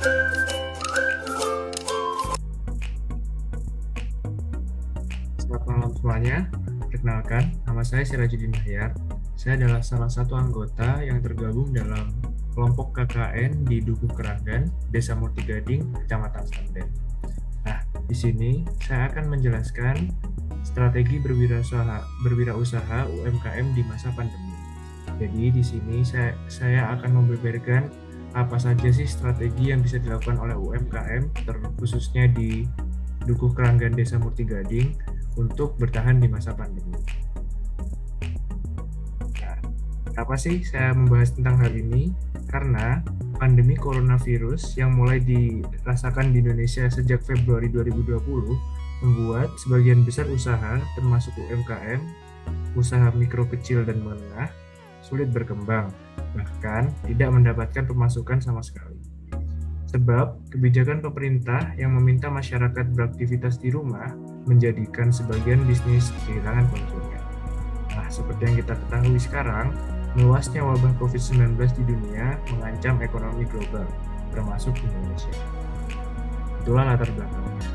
Selamat malam semuanya. Perkenalkan, nama saya Sirajuddin Nahyar. Saya adalah salah satu anggota yang tergabung dalam kelompok KKN di Dukuh Keranggan, Desa Murtigading, Kecamatan Sanden. Nah, di sini saya akan menjelaskan strategi berwirausaha UMKM di masa pandemi. Jadi di sini saya akan membeberkan apa saja sih strategi yang bisa dilakukan oleh UMKM, terkhususnya di Dukuh Keranggan Desa Murtigading untuk bertahan di masa pandemi. Nah, kenapa sih saya membahas tentang hal ini? Karena pandemi coronavirus yang mulai dirasakan di Indonesia sejak Februari 2020 membuat sebagian besar usaha, termasuk UMKM, usaha mikro kecil dan menengah, sulit berkembang, bahkan tidak mendapatkan pemasukan sama sekali. Sebab kebijakan pemerintah yang meminta masyarakat beraktivitas di rumah menjadikan sebagian bisnis kehilangan konsumen. Nah, seperti yang kita ketahui sekarang, meluasnya wabah COVID-19 di dunia mengancam ekonomi global, termasuk Indonesia. Itulah latar belakangnya.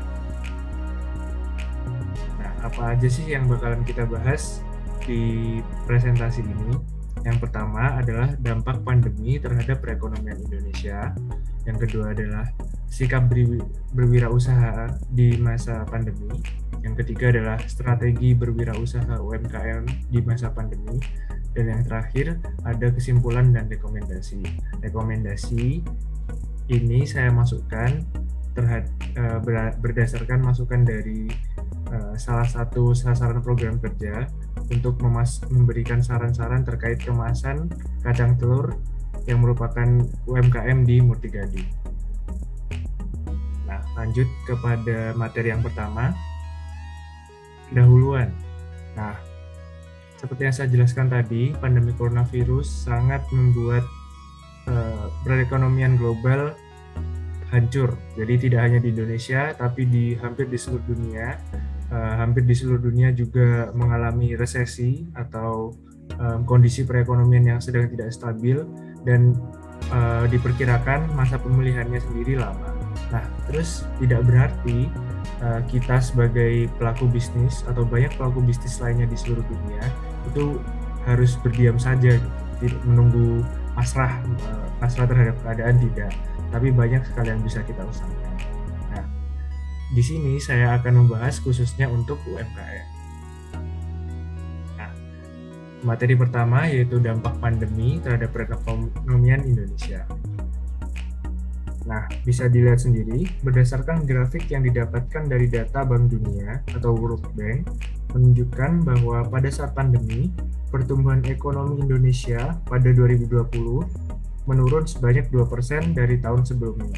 Nah, apa aja sih yang bakalan kita bahas di presentasi ini? Yang pertama adalah dampak pandemi terhadap perekonomian Indonesia. Yang kedua adalah sikap berwirausaha di masa pandemi. Yang ketiga adalah strategi berwirausaha UMKM di masa pandemi. Dan yang terakhir ada kesimpulan dan rekomendasi. Rekomendasi ini saya masukkan berdasarkan masukan dari salah satu sasaran program kerja untuk memberikan saran-saran terkait kemasan kacang telur yang merupakan UMKM di Murtigading. Nah, lanjut kepada materi yang pertama, pendahuluan. Nah, seperti yang saya jelaskan tadi, pandemi coronavirus sangat membuat perekonomian global hancur. Jadi tidak hanya di Indonesia, tapi hampir di seluruh dunia. Hampir di seluruh dunia juga mengalami resesi atau kondisi perekonomian yang sedang tidak stabil, dan diperkirakan masa pemulihannya sendiri lama. Nah, terus tidak berarti kita sebagai pelaku bisnis atau banyak pelaku bisnis lainnya di seluruh dunia itu harus berdiam saja, menunggu pasrah terhadap keadaan, tidak. Tapi banyak sekali yang bisa kita usahakan. Nah, di sini saya akan membahas khususnya untuk UMKM. Nah, materi pertama yaitu dampak pandemi terhadap perekonomian Indonesia. Nah, bisa dilihat sendiri, berdasarkan grafik yang didapatkan dari data Bank Dunia atau World Bank, menunjukkan bahwa pada saat pandemi, pertumbuhan ekonomi Indonesia pada 2020 menurun sebanyak 2% dari tahun sebelumnya.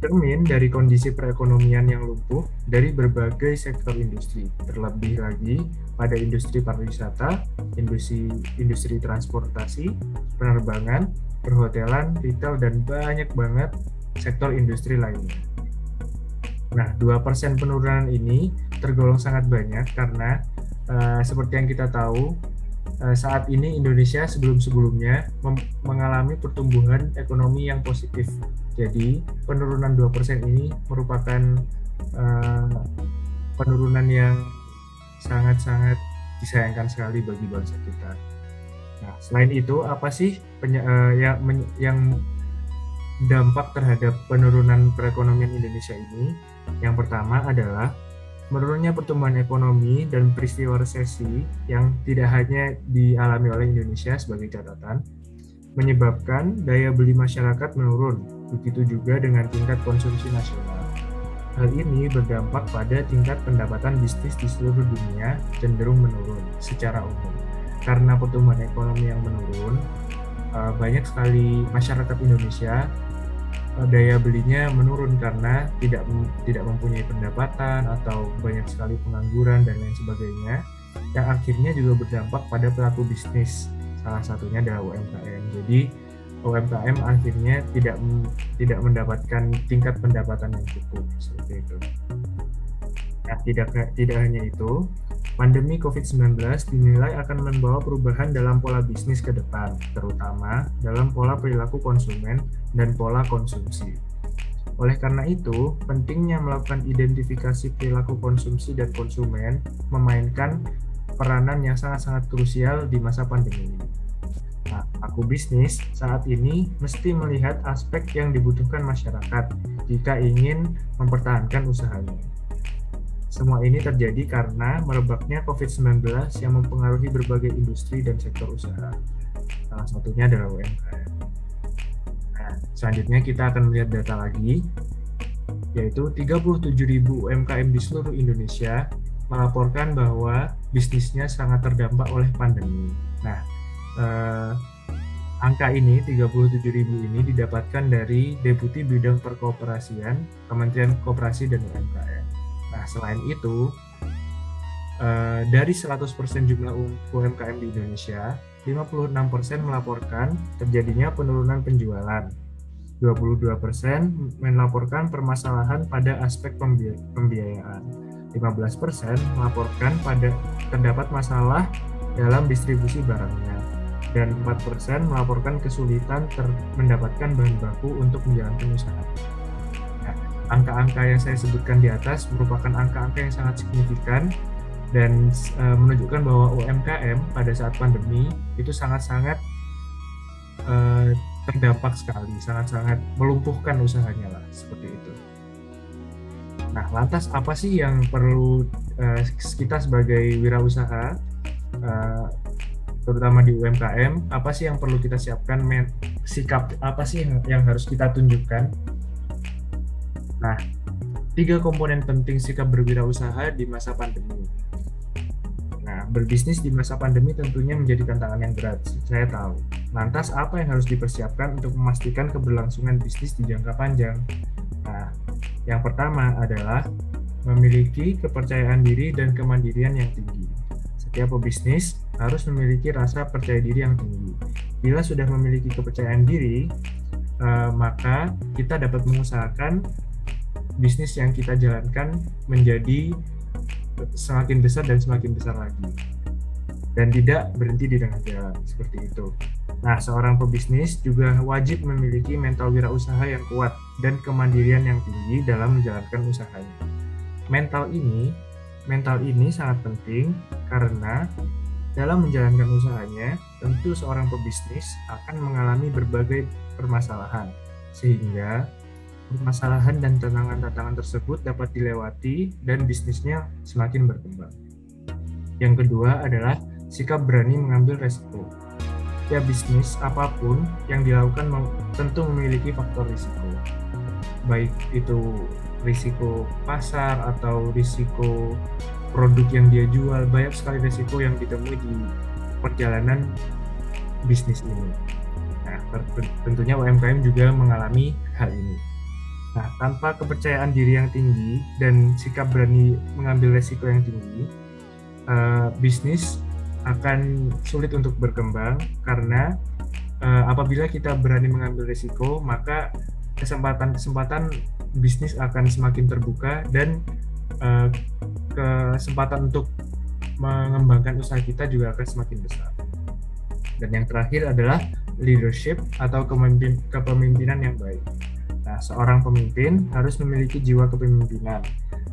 Tercermin dari kondisi perekonomian yang lumpuh dari berbagai sektor industri, terlebih lagi pada industri pariwisata, industri transportasi, penerbangan, perhotelan, retail, dan banyak banget sektor industri lainnya. Nah, 2% penurunan ini tergolong sangat banyak karena seperti yang kita tahu, saat ini Indonesia sebelum-sebelumnya mengalami pertumbuhan ekonomi yang positif. Jadi, penurunan 2% ini merupakan penurunan yang sangat-sangat disayangkan sekali bagi bangsa kita. Nah, selain itu, apa sih yang dampak terhadap penurunan perekonomian Indonesia ini? Yang pertama adalah menurunnya pertumbuhan ekonomi dan peristiwa resesi yang tidak hanya dialami oleh Indonesia sebagai catatan, menyebabkan daya beli masyarakat menurun, begitu juga dengan tingkat konsumsi nasional. Hal ini berdampak pada tingkat pendapatan bisnis di seluruh dunia cenderung menurun secara umum. Karena pertumbuhan ekonomi yang menurun, banyak sekali masyarakat Indonesia daya belinya menurun karena tidak mempunyai pendapatan atau banyak sekali pengangguran dan lain sebagainya, yang akhirnya juga berdampak pada pelaku bisnis, salah satunya adalah UMKM. Jadi UMKM akhirnya tidak mendapatkan tingkat pendapatan yang cukup seperti itu. Nah, tidak hanya itu, Pandemi COVID-19 dinilai akan membawa perubahan dalam pola bisnis ke depan, terutama dalam pola perilaku konsumen dan pola konsumsi. Oleh karena itu, pentingnya melakukan identifikasi perilaku konsumsi dan konsumen memainkan peranan yang sangat-sangat krusial di masa pandemi ini. Nah, pelaku bisnis saat ini mesti melihat aspek yang dibutuhkan masyarakat jika ingin mempertahankan usahanya. Semua ini terjadi karena merebaknya COVID-19 yang mempengaruhi berbagai industri dan sektor usaha. Salah satunya adalah UMKM. Nah, selanjutnya kita akan melihat data lagi, yaitu 37.000 UMKM di seluruh Indonesia melaporkan bahwa bisnisnya sangat terdampak oleh pandemi. Nah, angka ini, 37.000 ini didapatkan dari Deputi Bidang Perkoperasian, Kementerian Koperasi dan UMKM. Nah, selain itu, dari 100% jumlah UMKM di Indonesia, 56% melaporkan terjadinya penurunan penjualan, 22% melaporkan permasalahan pada aspek pembiayaan, 15% melaporkan terdapat masalah dalam distribusi barangnya, dan 4% melaporkan kesulitan mendapatkan bahan baku untuk menjalankan usaha. Angka-angka yang saya sebutkan di atas merupakan angka-angka yang sangat signifikan dan menunjukkan bahwa UMKM pada saat pandemi itu sangat-sangat terdampak sekali, sangat-sangat melumpuhkan usahanya lah, seperti itu. Nah, lantas apa sih yang perlu kita sebagai wirausaha, terutama di UMKM, apa sih yang perlu kita siapkan, sikap apa sih yang harus kita tunjukkan? Nah, 3 komponen penting sikap berwirausaha di masa pandemi. Nah, berbisnis di masa pandemi tentunya menjadi tantangan yang berat, saya tahu. Lantas, apa yang harus dipersiapkan untuk memastikan keberlangsungan bisnis di jangka panjang? Nah, yang pertama adalah memiliki kepercayaan diri dan kemandirian yang tinggi. Setiap pebisnis harus memiliki rasa percaya diri yang tinggi. Bila sudah memiliki kepercayaan diri, maka kita dapat mengusahakan bisnis yang kita jalankan menjadi semakin besar dan semakin besar lagi, dan tidak berhenti di tengah jalan, seperti itu. Nah, seorang pebisnis juga wajib memiliki mental wirausaha yang kuat dan kemandirian yang tinggi dalam menjalankan usahanya. Mental ini sangat penting karena dalam menjalankan usahanya, tentu seorang pebisnis akan mengalami berbagai permasalahan, sehingga permasalahan dan tantangan-tantangan tersebut dapat dilewati dan bisnisnya semakin berkembang. Yang kedua adalah sikap berani mengambil resiko. Ya, bisnis apapun yang dilakukan tentu memiliki faktor risiko. Baik itu risiko pasar atau risiko produk yang dia jual, banyak sekali risiko yang ditemui di perjalanan bisnis ini. Nah, tentunya UMKM juga mengalami hal ini. Nah, tanpa kepercayaan diri yang tinggi dan sikap berani mengambil resiko yang tinggi, bisnis akan sulit untuk berkembang karena apabila kita berani mengambil resiko, maka kesempatan bisnis akan semakin terbuka dan kesempatan untuk mengembangkan usaha kita juga akan semakin besar. Dan yang terakhir adalah leadership atau kepemimpinan yang baik. Nah, seorang pemimpin harus memiliki jiwa kepemimpinan,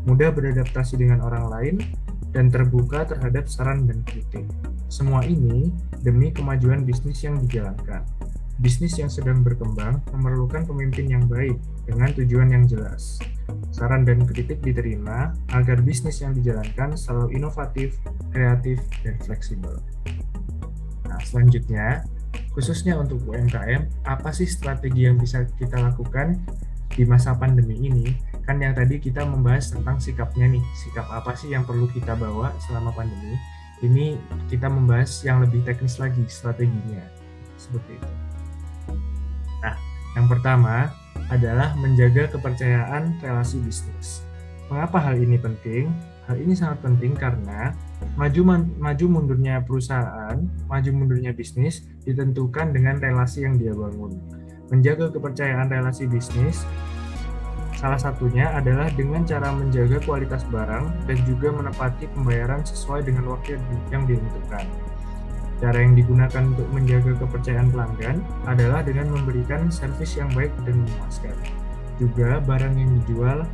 mudah beradaptasi dengan orang lain, dan terbuka terhadap saran dan kritik. Semua ini demi kemajuan bisnis yang dijalankan. Bisnis yang sedang berkembang memerlukan pemimpin yang baik dengan tujuan yang jelas. Saran dan kritik diterima agar bisnis yang dijalankan selalu inovatif, kreatif, dan fleksibel. Nah, selanjutnya, khususnya untuk UMKM, apa sih strategi yang bisa kita lakukan di masa pandemi ini? Kan yang tadi kita membahas tentang sikapnya nih, sikap apa sih yang perlu kita bawa selama pandemi? Ini kita membahas yang lebih teknis lagi, strateginya. Seperti itu. Nah, yang pertama adalah menjaga kepercayaan relasi bisnis. Mengapa hal ini penting? Hal ini sangat penting karena maju mundurnya perusahaan, maju mundurnya bisnis ditentukan dengan relasi yang dia bangun. Menjaga kepercayaan relasi bisnis Salah satunya adalah dengan cara menjaga kualitas barang dan juga menepati pembayaran sesuai dengan waktu yang ditentukan. Cara yang digunakan untuk menjaga kepercayaan pelanggan adalah dengan memberikan servis yang baik dan memuaskan. Juga barang yang dijual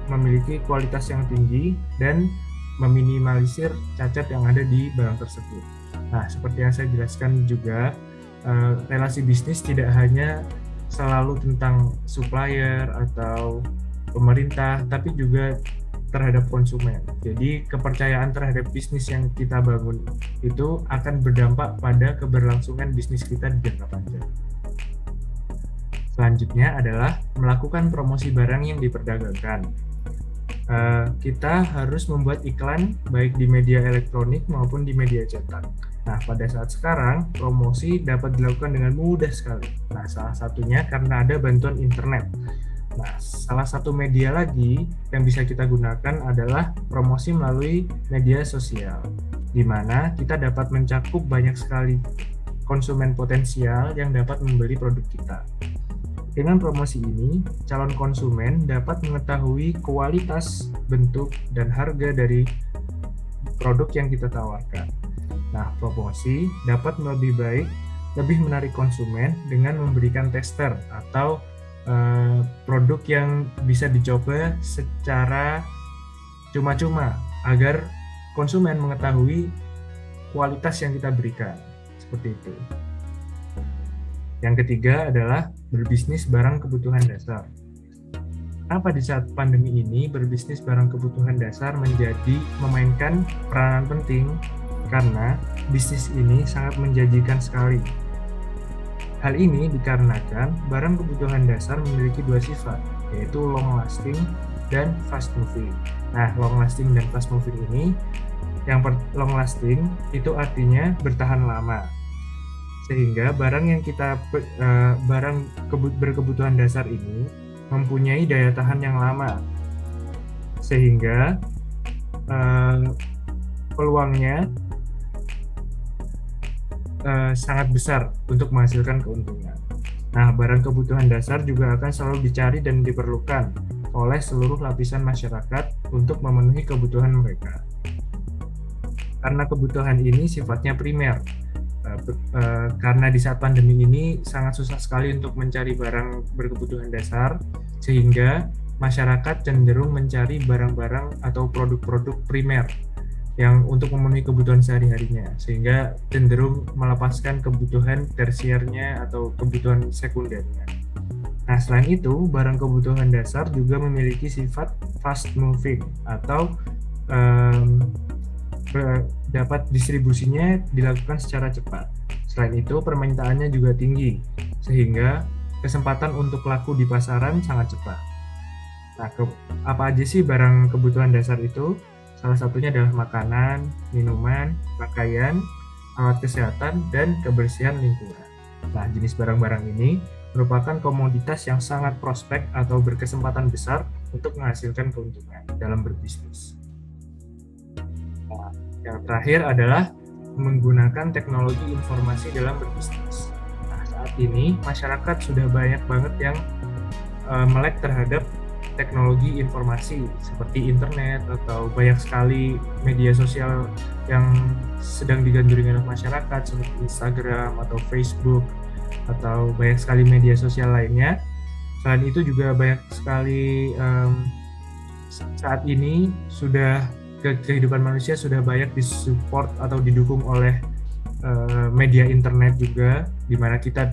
memiliki kualitas yang tinggi dan meminimalisir cacat yang ada di barang tersebut. Nah, seperti yang saya jelaskan juga, relasi bisnis tidak hanya selalu tentang supplier atau pemerintah, tapi juga terhadap konsumen. Jadi kepercayaan terhadap bisnis yang kita bangun itu akan berdampak pada keberlangsungan bisnis kita di jangka panjang. Selanjutnya adalah melakukan promosi barang yang diperdagangkan. Kita harus membuat iklan baik di media elektronik maupun di media cetak. Nah, pada saat sekarang, promosi dapat dilakukan dengan mudah sekali. Nah, salah satunya karena ada bantuan internet. Nah, salah satu media lagi yang bisa kita gunakan adalah promosi melalui media sosial, di mana kita dapat mencakup banyak sekali konsumen potensial yang dapat membeli produk kita. Dengan promosi ini, calon konsumen dapat mengetahui kualitas, bentuk, dan harga dari produk yang kita tawarkan. Nah, promosi dapat lebih menarik konsumen dengan memberikan tester atau produk yang bisa dicoba secara cuma-cuma agar konsumen mengetahui kualitas yang kita berikan. Seperti itu. Yang ketiga adalah berbisnis barang kebutuhan dasar. Apa di saat pandemi ini berbisnis barang kebutuhan dasar memainkan peranan penting karena bisnis ini sangat menjanjikan sekali. Hal ini dikarenakan barang kebutuhan dasar memiliki dua sifat, yaitu long lasting dan fast moving. Nah, long lasting dan fast moving ini, long lasting itu artinya bertahan lama. Sehingga barang yang berkebutuhan dasar ini mempunyai daya tahan yang lama. Sehingga peluangnya sangat besar untuk menghasilkan keuntungan. Nah, barang kebutuhan dasar juga akan selalu dicari dan diperlukan oleh seluruh lapisan masyarakat untuk memenuhi kebutuhan mereka. Karena kebutuhan ini sifatnya primer, karena di saat pandemi ini sangat susah sekali untuk mencari barang berkebutuhan dasar, sehingga masyarakat cenderung mencari barang-barang atau produk-produk primer yang untuk memenuhi kebutuhan sehari-harinya, sehingga cenderung melepaskan kebutuhan tersiernya atau kebutuhan sekundernya. Nah, selain itu, barang kebutuhan dasar juga memiliki sifat fast moving atau dapat distribusinya dilakukan secara cepat. Selain itu, permintaannya juga tinggi, sehingga kesempatan untuk laku di pasaran sangat cepat. Nah, apa aja sih barang kebutuhan dasar itu? Salah satunya adalah makanan, minuman, pakaian, alat kesehatan, dan kebersihan lingkungan. Nah, jenis barang-barang ini merupakan komoditas yang sangat prospek atau berkesempatan besar untuk menghasilkan keuntungan dalam berbisnis. Nah, yang terakhir adalah menggunakan teknologi informasi dalam berbisnis. Nah, saat ini masyarakat sudah banyak banget yang melek terhadap teknologi informasi seperti internet atau banyak sekali media sosial yang sedang digandrungi oleh masyarakat seperti Instagram atau Facebook atau banyak sekali media sosial lainnya. Selain itu juga banyak sekali saat ini sudah kehidupan manusia sudah banyak disupport atau didukung oleh media internet juga, di mana kita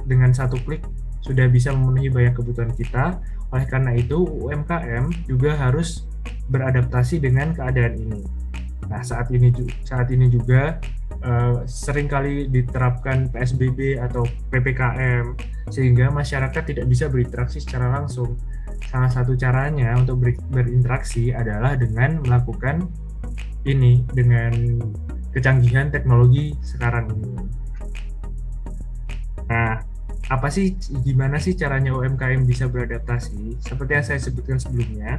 dengan satu klik sudah bisa memenuhi banyak kebutuhan kita. Oleh karena itu, UMKM juga harus beradaptasi dengan keadaan ini. Nah, saat ini juga seringkali diterapkan PSBB atau PPKM, sehingga masyarakat tidak bisa berinteraksi secara langsung. Salah satu caranya untuk berinteraksi adalah dengan melakukan ini dengan kecanggihan teknologi sekarang ini. Nah, gimana sih caranya UMKM bisa beradaptasi? Seperti yang saya sebutkan sebelumnya,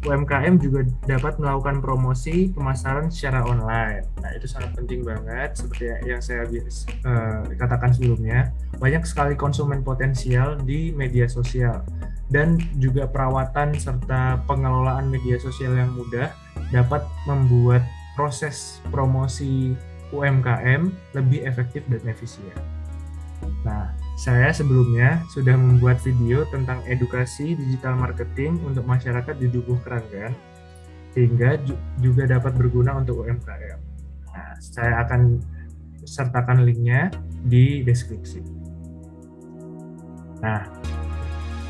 UMKM juga dapat melakukan promosi pemasaran secara online. Nah, itu sangat penting banget. Seperti yang saya katakan sebelumnya, banyak sekali konsumen potensial di media sosial. dan juga perawatan serta pengelolaan media sosial yang mudah dapat membuat proses promosi UMKM lebih efektif dan efisien. Nah, saya sebelumnya sudah membuat video tentang edukasi digital marketing untuk masyarakat di Dukuh Keranggan, sehingga juga dapat berguna untuk UMKM. Nah, saya akan sertakan linknya di deskripsi. Nah,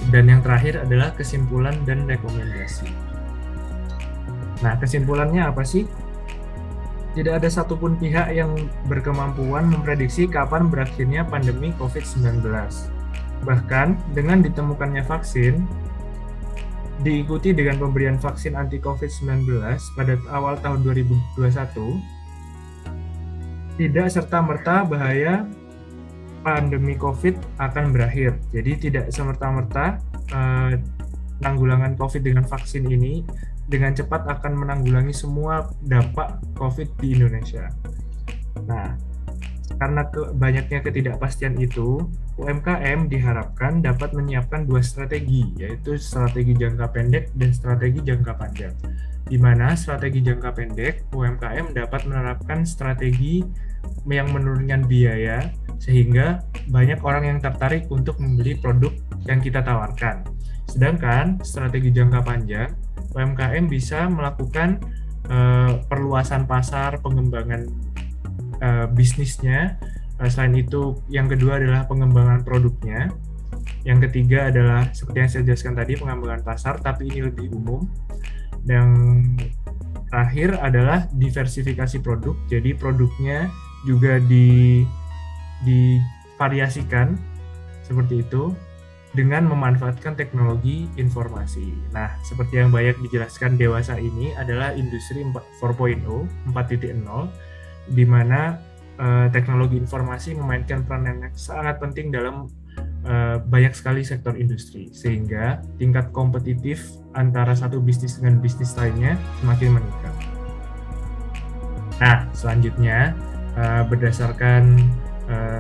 dan yang terakhir adalah kesimpulan dan rekomendasi. Nah, kesimpulannya apa sih? Tidak ada satupun pihak yang berkemampuan memprediksi kapan berakhirnya pandemi COVID-19. Bahkan, dengan ditemukannya vaksin, diikuti dengan pemberian vaksin anti-COVID-19 pada awal tahun 2021, tidak serta-merta bahaya pandemi COVID akan berakhir. Jadi tidak semerta-merta penanggulangan COVID dengan vaksin ini dengan cepat akan menanggulangi semua dampak COVID di Indonesia. Nah, karena banyaknya ketidakpastian itu, UMKM diharapkan dapat menyiapkan dua strategi, yaitu strategi jangka pendek dan strategi jangka panjang. Di mana strategi jangka pendek, UMKM dapat menerapkan strategi yang menurunkan biaya, sehingga banyak orang yang tertarik untuk membeli produk yang kita tawarkan. Sedangkan strategi jangka panjang, UMKM bisa melakukan perluasan pasar, pengembangan bisnisnya. Selain itu, yang kedua adalah pengembangan produknya. Yang ketiga adalah seperti yang saya jelaskan tadi, pengembangan pasar, tapi ini lebih umum. Dan terakhir adalah diversifikasi produk. Jadi produknya juga divariasikan seperti itu, dengan memanfaatkan teknologi informasi. Nah, seperti yang banyak dijelaskan dewasa ini adalah industri 4.0, 4.0, di mana teknologi informasi memainkan peran yang sangat penting dalam banyak sekali sektor industri, sehingga tingkat kompetitif antara satu bisnis dengan bisnis lainnya semakin meningkat. Nah, selanjutnya berdasarkan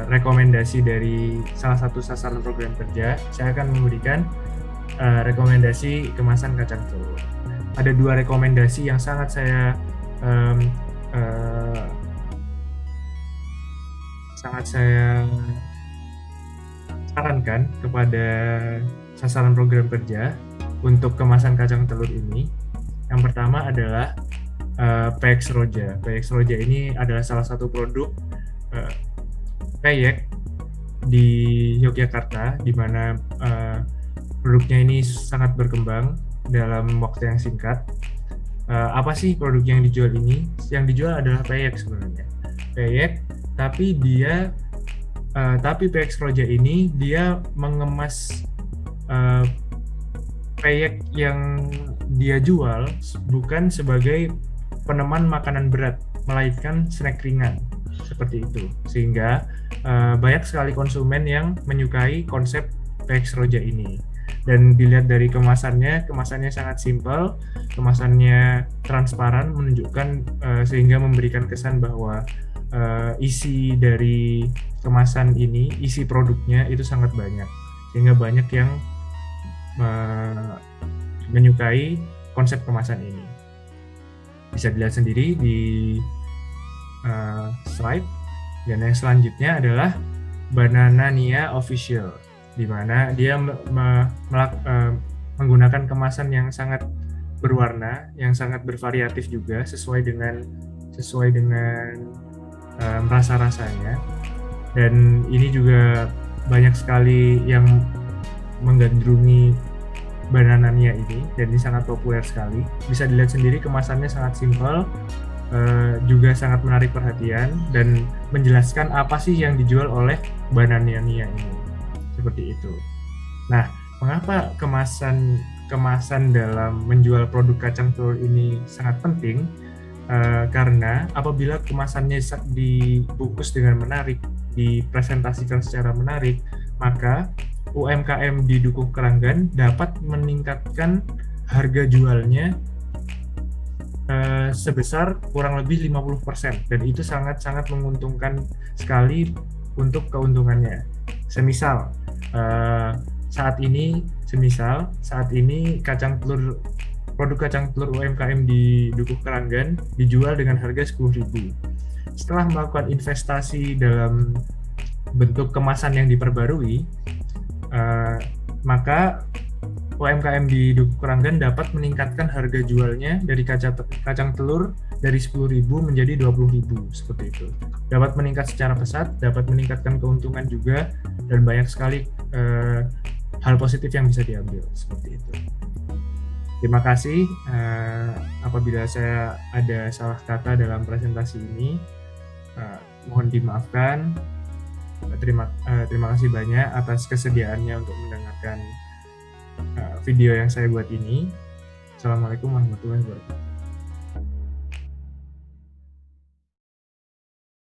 rekomendasi dari salah satu sasaran program kerja, saya akan memberikan rekomendasi kemasan kacang telur. Ada dua rekomendasi yang sangat saya sarankan kepada sasaran program kerja untuk kemasan kacang telur ini. Yang pertama adalah PX Roja. PX Roja ini adalah salah satu produk peyek di Yogyakarta, di mana produknya ini sangat berkembang dalam waktu yang singkat. Apa sih produk yang dijual ini? Yang dijual adalah peyek sebenarnya. Peyek, tapi PX Roja ini dia mengemas peyek yang dia jual bukan sebagai peneman makanan berat, melainkan snack ringan. Seperti itu, sehingga banyak sekali konsumen yang menyukai konsep PX Roja ini. Dan dilihat dari kemasannya sangat simpel, kemasannya transparan, menunjukkan sehingga memberikan kesan bahwa isi dari kemasan ini, isi produknya itu sangat banyak, sehingga banyak yang menyukai konsep kemasan ini. Bisa dilihat sendiri di slide. Dan yang selanjutnya adalah Bananania Official, di mana dia menggunakan kemasan yang sangat berwarna, yang sangat bervariatif juga, sesuai dengan rasa-rasanya. Dan ini juga banyak sekali yang menggandrungi Bananania ini, dan ini sangat populer sekali. Bisa dilihat sendiri, kemasannya sangat simpel, juga sangat menarik perhatian dan menjelaskan apa sih yang dijual oleh Bananania ini. Seperti itu. Nah, mengapa kemasan dalam menjual produk kacang telur ini sangat penting? Karena apabila kemasannya dibungkus dengan menarik, dipresentasikan secara menarik, maka UMKM di Dukuh Keranggan dapat meningkatkan harga jualnya sebesar kurang lebih 50%, dan itu sangat-sangat menguntungkan sekali untuk keuntungannya. Semisal saat ini Semisal saat ini produk kacang telur UMKM di Dukuh Keranggan dijual dengan harga 10.000. Setelah melakukan investasi dalam bentuk kemasan yang diperbarui, maka UMKM di Dukuh Keranggan dapat meningkatkan harga jualnya dari kacang telur dari 10.000 menjadi 20.000, seperti itu. Dapat meningkat secara pesat, dapat meningkatkan keuntungan juga, dan banyak sekali hal positif yang bisa diambil, seperti itu. Terima kasih. Apabila saya ada salah kata dalam presentasi ini, mohon dimaafkan. Terima kasih banyak atas kesediaannya untuk mendengarkan video yang saya buat ini. Assalamualaikum warahmatullahi wabarakatuh.